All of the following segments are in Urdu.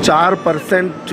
4%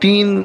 3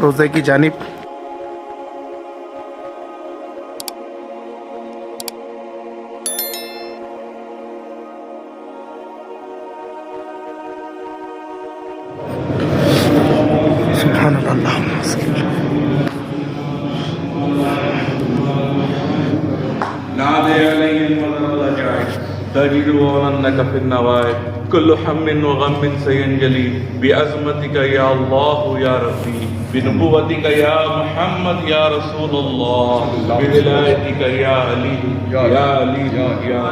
روزے کی جانب. سبحان اللہ. نادي عليهم والرجاء تجد أنك في النوائب كل هم وغم سينجلي بعظمتك يا الله يا ربي بنبوتك يا محمد يا رسول الله بولایتك يا علي يا علي يا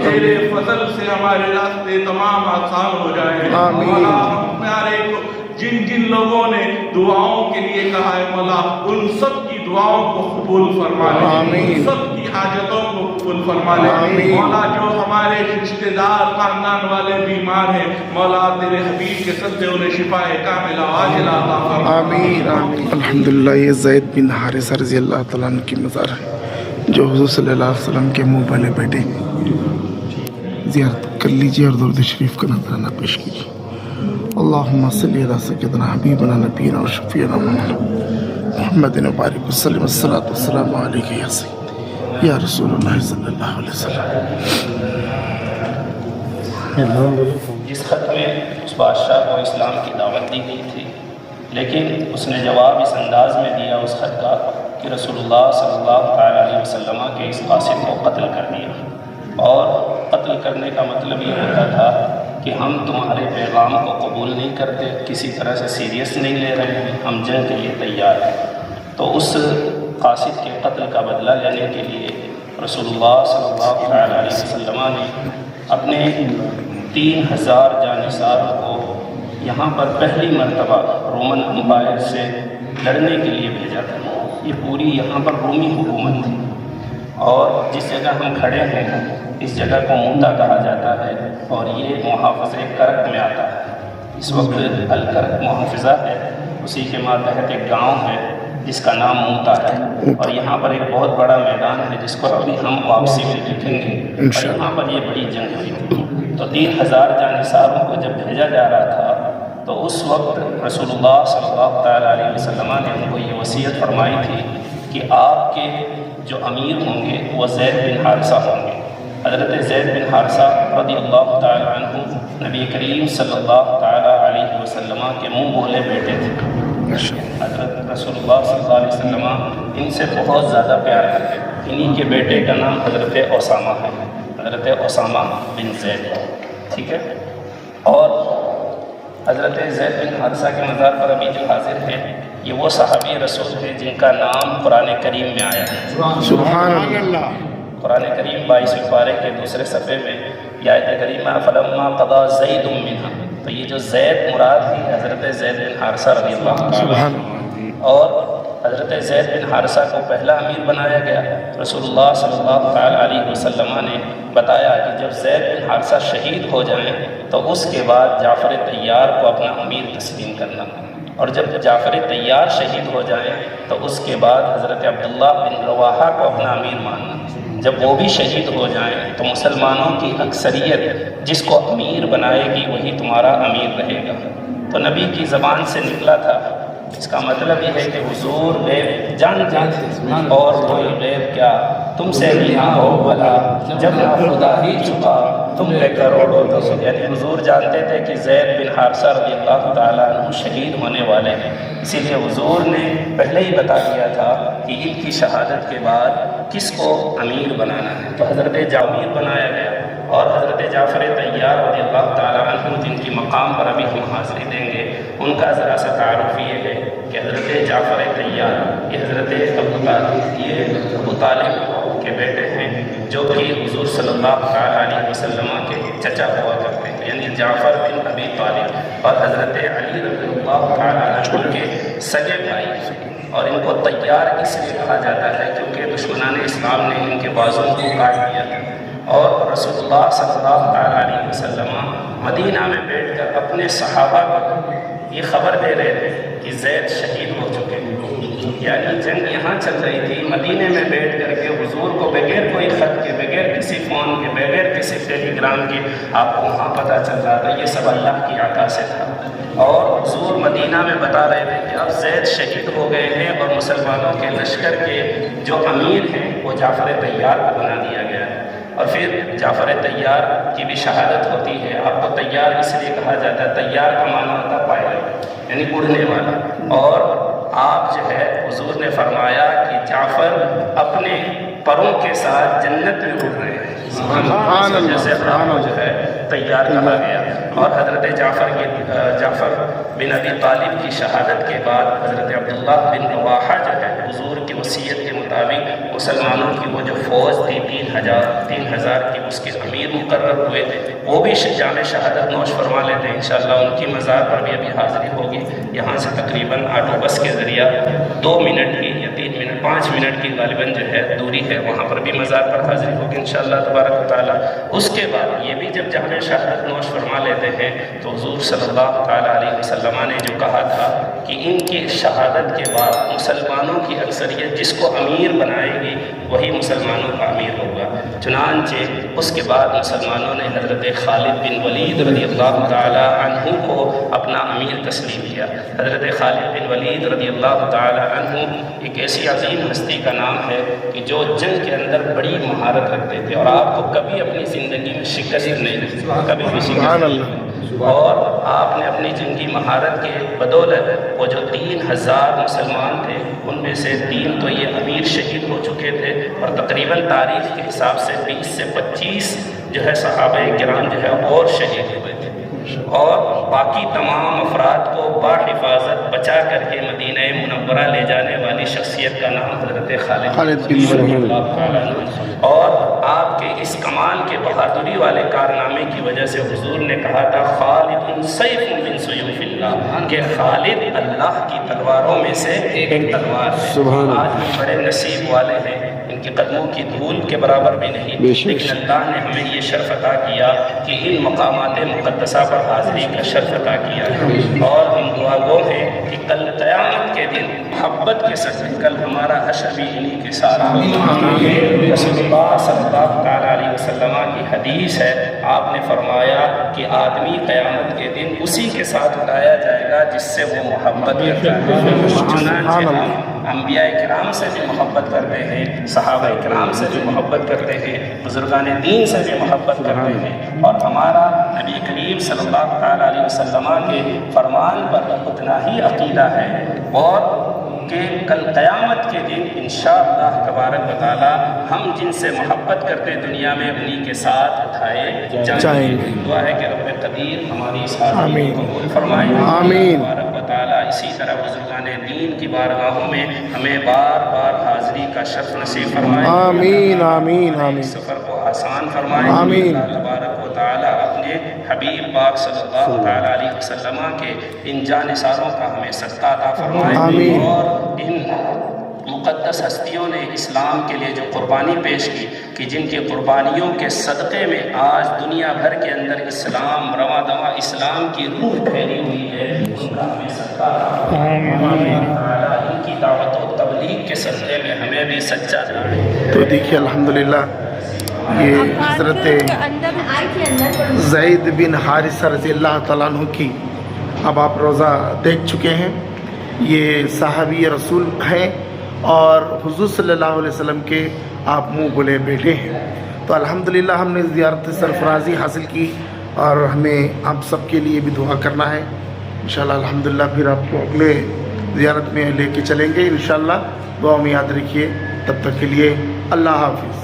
تیرے فضل سے ہمارے راستے تمام آسان ہو جائیں. مولا پیارے کو جن جن لوگوں نے دعاؤں کے لیے کہا ہے مولا ان سب کی دعاؤں کو قبول فرما لے, ان سب کی حاجتوں کو قبول فرما لے. مولا جو ہمارے رشتہ دار خاندان والے بیمار ہیں مولا تیرے حبیب کے صدقے انہیں شفا کاملہ عاجلہ عطا فرما. آمین آمین. الحمدللہ یہ زید بن حارثہ رضی اللہ تعالیٰ عنہ کی مزار ہے جو حضور صلی اللہ علیہ وسلم کے منہ والے بیٹے. زیارت کر لیجیے اور درود شریف کا نذرانہ پیش کیجیے. اللہم صلی علی سیدنا حبیبنا نبینا و شفیعنا محمد مبارک وسلم الصلاۃ والسلام علیک یا سید یا رسول اللہ صلی اللہ علیہ وسلم. جس خط میں اس بادشاہ کو اسلام کی دعوت دی گئی تھی لیکن اس نے جواب اس انداز میں دیا اس خط کا کہ رسول اللہ صلی اللہ علیہ وسلم کے اس قاصد کو قتل کر دیا. اور قتل کرنے کا مطلب یہ ہوتا تھا کہ ہم تمہارے پیغام کو قبول نہیں کرتے, کسی طرح سے سیریس نہیں لے رہے ہیں, ہم جنگ کے لیے تیار ہیں. تو اس قاصد کے قتل کا بدلہ لینے کے لیے رسول اللہ صلی اللہ علیہ وسلم نے اپنے 3000 جانثاروں کو یہاں پر پہلی مرتبہ رومن امپائر سے لڑنے کے لیے بھیجا تھا. یہ پوری یہاں پر رومی حکومت تھی اور جس جگہ ہم کھڑے ہیں اس جگہ کو موتا کہا جاتا ہے اور یہ محافظہ کرک میں آتا ہے. اس وقت الکرک محافظہ ہے, اسی کے ماتحت ایک گاؤں ہے جس کا نام موتا ہے اور یہاں پر ایک بہت بڑا میدان ہے جس کو ابھی ہم واپسی میں دیکھیں گے. اور یہاں پر یہ بڑی جنگ ہوئی تھی. تو 3000 جانثاروں کو جب بھیجا جا رہا تھا تو اس وقت رسول اللہ صلی اللہ علیہ وسلم نے ان کو یہ وصیت فرمائی تھی کہ آپ کے جو امیر ہوں گے وہ زید بن حارثہ ہوں گے. حضرت زید بن حارثہ رضی اللہ تعالی عنہ نبی کریم صلی اللہ تعالی علیہ وسلم کے منہ بولے بیٹے تھے. حضرت رسول اللہ صلی اللہ علیہ وسلم ان سے بہت زیادہ پیار کرتے. انہی کے بیٹے کا نام حضرت اسامہ ہے, حضرت اسامہ بن زید, ٹھیک ہے. اور حضرت زید بن حارثہ کے مزار پر ابھی جو حاضر ہے یہ وہ صحابی رسول ہے جن کا نام قرآن کریم میں آیا ہے. سبحان اللہ. قرآن کریم 22 پارے کے دوسرے صفحے میں یہ آیت کریمہ فلما قضا زید منہا, تو یہ جو زید مراد ہے حضرت زید بن حارثہ رضی اللہ عنہ. اور حضرت زید بن حارثہ کو پہلا امیر بنایا گیا. رسول اللہ صلی اللہ علیہ وسلم نے بتایا کہ جب زید بن حارثہ شہید ہو جائیں تو اس کے بعد جعفر طیار کو اپنا امیر تسلیم کرنا, اور جب جعفر طیار شہید ہو جائیں تو اس کے بعد حضرت عبداللہ بن رواحہ کو اپنا امیر ماننا. جب وہ بھی شہید ہو جائیں تو مسلمانوں کی اکثریت جس کو امیر بنائے گی وہی تمہارا امیر رہے گا. تو نبی کی زبان سے نکلا تھا. اس کا مطلب یہ ہے کہ حضور غیب جانتے اور کوئی غیب کیا تم سے رہا ہو بھلا جب خدا ہی چھپا تم پہ کروڑوں دو. یعنی حضور جانتے تھے کہ زید بن حارثہ رضی اللہ تعالیٰ عنہ شہید ہونے والے ہیں, اسی لیے حضور نے پہلے ہی بتا دیا تھا کہ ان کی شہادت کے بعد کس کو امیر بنانا ہے. تو حضرت جعفر بنایا گیا اور حضرت جعفر طیار رضی اللہ تعالیٰ عنہ جن کی مقام پر ابھی ہم حاضری دیں گے ان کا ذرا سا تعارف یہ ہے کہ حضرت جعفر طیار یہ حضرت ابو طالب کے بیٹے ہیں جو کہ حضور صلی اللہ علیہ وسلم کے چچا ہوا کرتے ہیں. یعنی جعفر بن ابی طالب اور حضرت علی رضی اللہ عنہ کے سگے بھائی. اور ان کو طیار اس لیے کہا جاتا ہے کیونکہ دشمنان اسلام نے ان کے بازوں کو کاٹ دیا تھا اور رسول اللہ صلی اللہ علیہ وسلم مدینہ میں بیٹھ کر اپنے صحابہ کو یہ خبر دے رہے تھے کہ زید شہید ہو چکے ہیں. یعنی جنگ یہاں چل رہی تھی، مدینے میں بیٹھ کر کے حضور کو بغیر کوئی خط کے، بغیر کسی فون کے، بغیر کسی ٹیلی گرام کے آپ کو وہاں پتہ چل رہا تھا، یہ سب اللہ کی عطا سے تھا۔ اور حضور مدینہ میں بتا رہے تھے کہ اب زید شہید ہو گئے ہیں اور مسلمانوں کے لشکر کے جو امیر ہیں وہ جعفر طیار کو بنا دیا گیا ہے۔ اور پھر جعفر طیار کی بھی شہادت ہوتی ہے۔ آپ کو طیار اس لیے کہا جاتا ہے، طیار کا معنی ہوتا ہے پائلٹ، یعنی اڑنے والا۔ اور آپ جو ہے حضور نے فرمایا کہ جعفر اپنے پروں کے ساتھ جنت میں اڑ رہے ہیں، جیسے آپ کو جو ہے طیار کہا گیا۔ اور حضرت جعفر بن ابی طالب کی شہادت کے بعد حضرت عبداللہ بن رواحہ جو ہے حضور کی وصیت کے مطابق مسلمانوں کی وہ جو فوج تھی 3000 کی، اس کے امیر مقرر ہوئے تھے، وہ بھی جام شہادت نوش فرما لیتے ہیں انشاءاللہ۔ ان کی مزار پر بھی ابھی حاضری ہوگی، یہاں سے تقریباً آٹو بس کے ذریعہ 2 منٹ کی یا 3 منٹ 5 منٹ کی غالباً جو ہے دوری ہے، وہاں پر بھی مزار پر حاضری ہوگی انشاءاللہ تبارک و تعالیٰ۔ اس کے بعد یہ بھی جب جام شہادت نوش فرما لیتے ہیں تو حضور صلی اللہ تعالیٰ علیہ وسلم نے جو کہا تھا کہ ان کی شہادت کے بعد مسلمانوں کی اکثریت جس کو امیر بنائے گی وہی مسلمانوں کا امیر ہوگا۔ چنانچہ اس کے بعد مسلمانوں نے حضرت خالد بن ولید رضی اللہ تعالیٰ عنہ کو اپنا امیر تسلیم کیا۔ حضرت خالد بن ولید رضی اللہ تعالیٰ عنہ ایک ایسی عظیم ہستی کا نام ہے کہ جو جنگ کے اندر بڑی مہارت رکھتے تھے اور آپ کو کبھی اپنی زندگی میں شکست نہیں دی، کبھی بھی شکست نہیں۔ اور آپ نے اپنی جنگی مہارت کے بدولت وہ جو 3000 مسلمان تھے ان میں سے 3 تو یہ امیر شہید ہو چکے تھے، اور تقریباً تاریخ کے حساب سے 20 سے 25 جو ہے صحابہ کرام جو ہے اور شہید ہوئے تھے، اور باقی تمام افراد کو بحفاظت بچا کر کے مدینہ منورہ لے جانے والی شخصیت کا نام حضرت خالد بن ولید۔ اور آپ کے اس کمال کے بہادری والے کارنامے کی وجہ سے حضور نے کہا تھا خالد سیف من سیوف اللہ، کہ خالد اللہ کی تلواروں میں سے ایک تلوار ہے۔ آج بھی بڑے نصیب والے ہیں، ان کے قدموں کی دھول کے برابر بھی نہیں، لیکن اللہ نے ہمیں یہ شرف عطا کیا کہ ان مقامات مقدسہ پر حاضری کا شرف عطا کیا ہے۔ اور ہم دعا گو ہیں کہ کل قیامت کے دن محبت کے ساتھ کل ہمارا حشر بھی انہی کے ساتھ ہوگا۔ رسول اللہ صلی اللہ تعالیٰ علیہ وسلم کی حدیث ہے، آپ نے فرمایا کہ آدمی قیامت کے دن اسی کے ساتھ اٹھایا جائے گا جس سے وہ محبت کرتا ہے۔ چنانچہ ہم انبیاء کرام سے بھی محبت کرتے ہیں، صحابہ کرام سے بھی محبت کرتے ہیں، بزرگان دین سے بھی محبت کرتے ہیں، اور ہمارا نبی کریم صلی اللہ تعالیٰ علیہ وسلم کے فرمان پر اتنا ہی عقیدہ ہے، اور کہ کل قیامت کے دن انشاءاللہ تبارک و تعالیٰ ہم جن سے محبت کرتے دنیا میں انہی کے ساتھ اٹھائے جائیں گے۔ دعا ہے کہ رب قدیر ہماری اس حاضری کو قبول فرمائے، آمین۔ تبارک و تعالیٰ اسی طرح بزرگان دین کی بارگاہوں میں ہمیں بار بار حاضری کا شرف نصیب فرمائے، آمین آمین آمین۔ سفر کو آسان فرمائے، آمین۔ تبارک و تعالیٰ اپنے حبیب پاک صلی اللہ تعالیٰ علیہ وسلم کے ان جانثاروں کا ہمیں صدقہ عطا فرمائے، آمین۔ اور ان مقدس ہستیوں نے اسلام کے لیے جو قربانی پیش کی کہ جن کی قربانیوں کے صدقے میں آج دنیا بھر کے اندر اسلام رواں دواں اسلام کی روح پھیلی ہوئی ہے، ان کا ہمیں صدقہ عطا فرمائے، ان کی دعوت و تبلیغ کے صدقے میں ہمیں بھی سچا جائے۔ تو دیکھیے الحمدللہ یہ حضرت زید بن حارثہ رضی اللہ تعالیٰ عنہ کی اب آپ روزہ دیکھ چکے ہیں، یہ صحابی رسول ہیں اور حضور صلی اللہ علیہ وسلم کے آپ منہ بولے بیٹے ہیں۔ تو الحمدللہ ہم نے زیارت سرفرازی حاصل کی اور ہمیں آپ سب کے لیے بھی دعا کرنا ہے انشاءاللہ۔ الحمدللہ پھر آپ کو اگلے زیارت میں لے کے چلیں گے انشاءاللہ، دعا میں یاد رکھیے۔ تب تک کے لیے اللہ حافظ۔